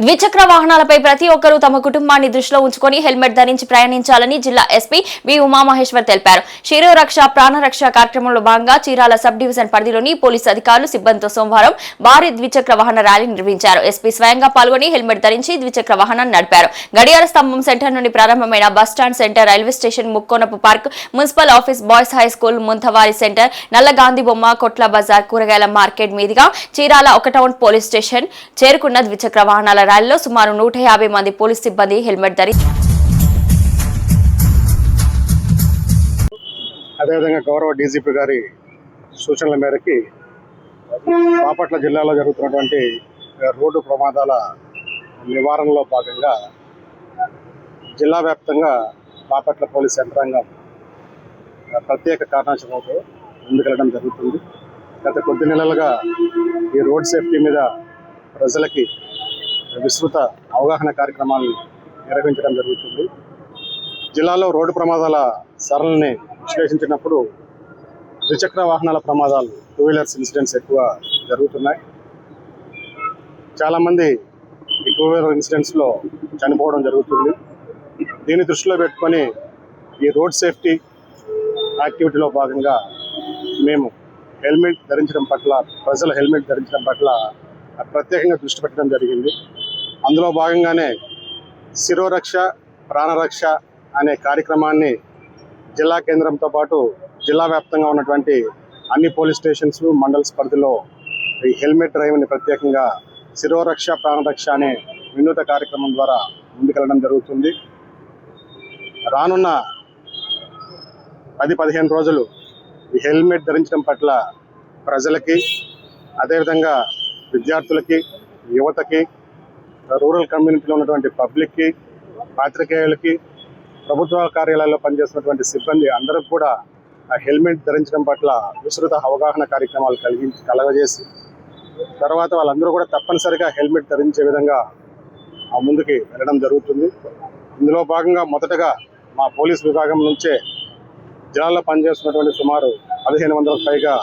ద్విచక్ర వాహనాలపై ప్రతి ఒక్కరూ తమ కుటుంబాన్ని దృష్టిలో ఉంచుకొని హెల్మెట్ ధరించి ప్రయాణించాలని జిల్లా ఎస్పీ వి ఉమామహేశ్వర్ తెలిపారు. శిరోరక్ష ప్రాణరక్ష కార్యక్రమంలో భాగంగా చీరాల సబ్ డివిజన్ పరిధిలోని పోలీసు అధికారులు సిబ్బందితో సోమవారం భారీ ద్విచక్ర వాహన ర్యాలీ నిర్వహించారు. ఎస్పీ స్వయంగా పాల్గొని హెల్మెట్ ధరించి ద్విచక్ర వాహనాన్ని నడిపారు. గడియార స్తంభం సెంటర్ నుండి ప్రారంభమైన బస్టాండ్ సెంటర్, రైల్వే స్టేషన్, ముక్కోనపు park, municipal office, boys high school, ముంతవారి సెంటర్, నల్ల గాంధీ బొమ్మ, కొట్ల బజార్, కూరగాయల మార్కెట్ మీదుగా చీరాల 1 టౌన్ పోలీస్ స్టేషన్ చేరుకున్న ద్విచక్ర వాహనాల ర్యాలీలో సుమారు 150 మంది పోలీస్ సిబ్బంది హెల్మెట్ ధరించి అదేవిధంగా గౌరవ డీజీపీ గారి సూచనల మేరకి బాపట్ల జిల్లాలో జరుగుతున్నటువంటి రోడ్డు ప్రమాదాల నివారణలో భాగంగా జిల్లా వ్యాప్తంగా బాపట్ల పోలీస్ యంత్రాంగం ప్రత్యేక కార్యాచరణతో ముందుకెళ్ళడం జరుగుతుంది. గత కొద్ది నెలలుగా ఈ రోడ్ సేఫ్టీ మీద ప్రజలకి విస్తృత అవగాహన కార్యక్రమాలను నిర్వహించడం జరుగుతుంది. జిల్లాలో రోడ్డు ప్రమాదాల సరళిని విశ్లేషించినప్పుడు ద్విచక్ర వాహనాల ప్రమాదాలు, 2 వీలర్స్ ఇన్సిడెంట్స్ ఎక్కువ జరుగుతున్నాయి. చాలామంది ఈ 2 వీలర్ ఇన్సిడెంట్స్లో చనిపోవడం జరుగుతుంది. దీన్ని దృష్టిలో పెట్టుకొని ఈ రోడ్ సేఫ్టీ యాక్టివిటీలో భాగంగా మేము హెల్మెట్ ధరించడం పట్ల, ప్రజలు హెల్మెట్ ధరించడం పట్ల ప్రత్యేకంగా దృష్టి పెట్టడం జరిగింది. అందులో భాగంగానే శిరోరక్ష ప్రాణరక్ష అనే కార్యక్రమాన్ని జిల్లా కేంద్రంతో పాటు జిల్లా వ్యాప్తంగా ఉన్నటువంటి అన్ని పోలీస్ స్టేషన్స్, మండల్స్ పరిధిలో ఈ హెల్మెట్ డ్రైవ్ని ప్రత్యేకంగా శిరోరక్ష ప్రాణరక్ష అనే వినూత కార్యక్రమం ద్వారా ముందుకెళ్ళడం జరుగుతుంది. రానున్న 10-15 రోజులు ఈ హెల్మెట్ ధరించడం పట్ల ప్రజలకి, అదేవిధంగా విద్యార్థులకి, యువతకి, రూరల్ కమ్యూనిటీలో ఉన్నటువంటి పబ్లిక్కి, పాత్రికేయులకి, ప్రభుత్వ కార్యాలయాల్లో పనిచేస్తున్నటువంటి సిబ్బంది అందరికి కూడా ఆ హెల్మెట్ ధరించడం పట్ల విస్తృత అవగాహన కార్యక్రమాలు కలగజేసి తర్వాత వాళ్ళందరూ కూడా తప్పనిసరిగా హెల్మెట్ ధరించే విధంగా ముందుకి వెళ్ళడం జరుగుతుంది. ఇందులో భాగంగా మొదటగా మా పోలీస్ విభాగం నుంచే జిల్లాలో పనిచేస్తున్నటువంటి సుమారు 1500కు పైగా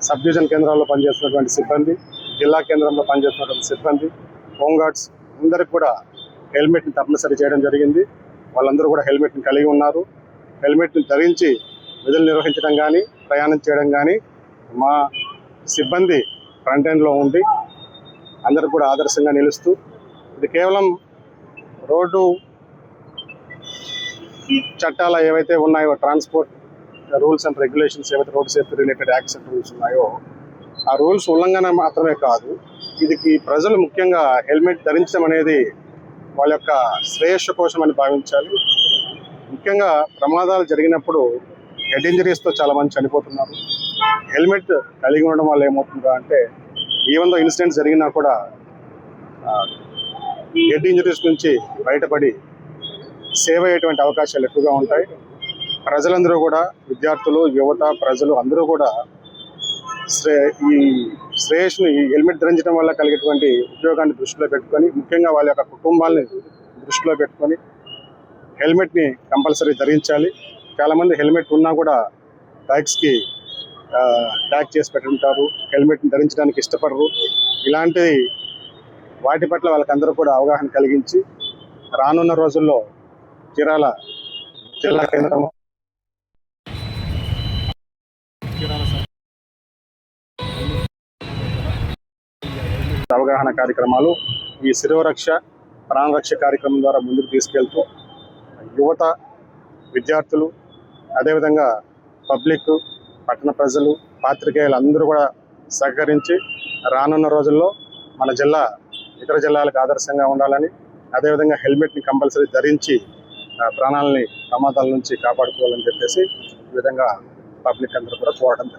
సబ్ డివిజన్ కేంద్రాల్లో పనిచేస్తున్నటువంటి సిబ్బంది, జిల్లా కేంద్రంలో పనిచేస్తున్నటువంటి సిబ్బంది, హోంగార్డ్స్ అందరికి కూడా హెల్మెట్ని తప్పనిసరి చేయడం జరిగింది. వాళ్ళందరూ కూడా హెల్మెట్ని కలిగి ఉన్నారు. హెల్మెట్ని ధరించి విధులు నిర్వహించడం కానీ, ప్రయాణం చేయడం కానీ మా సిబ్బంది ఫ్రంట్ ఎండ్లో ఉండి అందరికి కూడా ఆదర్శంగా నిలుస్తూ, ఇది కేవలం రోడ్డు చట్టాల ఏవైతే ఉన్నాయో, ట్రాన్స్పోర్ట్ రూల్స్ అండ్ రెగ్యులేషన్స్ ఏవైతే road safety related acts and rules ఉన్నాయో ఆ రూల్స్ ఉల్లంఘన మాత్రమే కాదు, ఇది ప్రజలు ముఖ్యంగా హెల్మెట్ ధరించడం అనేది వాళ్ళ యొక్క శ్రేయస్సు కోసం అని భావించాలి. ముఖ్యంగా ప్రమాదాలు జరిగినప్పుడు హెడ్ ఇంజరీస్తో చాలామంది చనిపోతున్నారు. హెల్మెట్ కలిగి ఉండడం వల్ల ఏమవుతుందా అంటే, ఈవెన్ దో ఇన్సిడెంట్స్ జరిగినా కూడా హెడ్ ఇంజరీస్ నుంచి బయటపడి సేవ్ అయ్యేటువంటి అవకాశాలు ఎక్కువగా ఉంటాయి. ప్రజలందరూ కూడా, విద్యార్థులు, యువత, ప్రజలు అందరూ కూడా ఈ శ్రేయస్సుని, ఈ హెల్మెట్ ధరించడం వల్ల కలిగేటువంటి ఉపయోగాన్ని దృష్టిలో పెట్టుకొని, ముఖ్యంగా వాళ్ళ యొక్క కుటుంబాలని దృష్టిలో పెట్టుకొని హెల్మెట్ని కంపల్సరీ ధరించాలి. చాలామంది హెల్మెట్ ఉన్నా కూడా బైక్స్కి ట్యాగ్ చేసి పెట్టుంటారు, హెల్మెట్ని ధరించడానికి ఇష్టపడరు. ఇలాంటి వాటి పట్ల వాళ్ళకందరూ కూడా అవగాహన కలిగించి రానున్న రోజుల్లో చీరాల జిల్లా కేంద్రం అవగాహన కార్యక్రమాలు, ఈ శిరోరక్ష ప్రాణరక్ష కార్యక్రమం ద్వారా ముందుకు తీసుకెళ్తూ యువత, విద్యార్థులు, అదేవిధంగా పబ్లిక్, పట్టణ ప్రజలు, పాత్రికేయులు అందరూ కూడా సహకరించి రానున్న రోజుల్లో మన జిల్లా ఇతర జిల్లాలకు ఆదర్శంగా ఉండాలని, అదేవిధంగా హెల్మెట్ని కంపల్సరీ ధరించి ప్రాణాలని ప్రమాదాల నుంచి కాపాడుకోవాలని చెప్పేసి ఈ విధంగా పబ్లిక్ అందరూ కూడా కోరడం జరుగుతుంది.